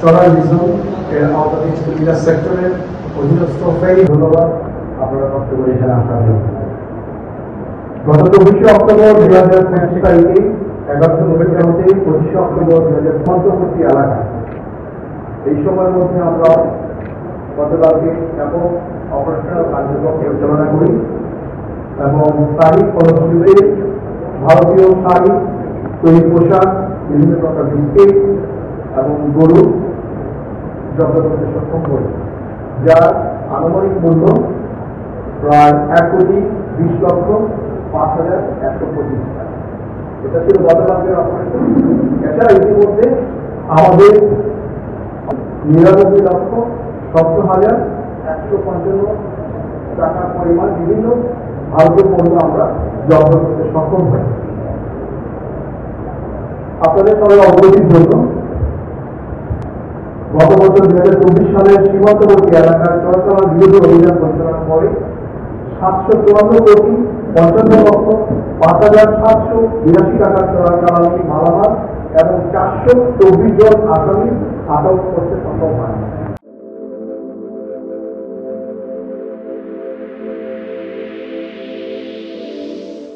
Solar reason এর আওতাধীন সুবিধা সেক্টরের অধীনস্থ ফেরি ধন্যবাদ আপনারা বক্তব্য এখানে আসা গত 24 অক্টোবর 2025 তারিখে 11 নভেম্বর হতে 25 অক্টোবর 2015 এলাকা এই সময়ের মধ্যে আমরা গতকালকে ব্যাপক অপারেশনাল কার্যক্রম পরিচালনা করি এবং তারিখ ফলশ্রুতিতে ভারতীয় শাড়ি তৈরি পোশাক বিভিন্ন প্রকার বিস্কিট এবং গরু জব্দ করতে সক্ষম করি, যার আনুমানিক মূল্য প্রায় 1,20,05,125 টাকা। এটা ছিল গতকালকের অপারেশন। এছাড়া ইতিমধ্যে আমাদের 99,17,155 টাকার পরিমাণ বিভিন্ন ভারতীয় পণ্য আমরা জব্দ করতে সক্ষম হই। আপনাদের সবাই অবগতির জন্য গত বছর 2024 সালের সীমান্তবর্তী এলাকার চোরাচালান বিরোধী অভিযান পরিচালনা করে 754,55,5,782 টাকার চোরাচালানি মালামাল এবং 424 জন আসামি আটক করতে সক্ষম হয়।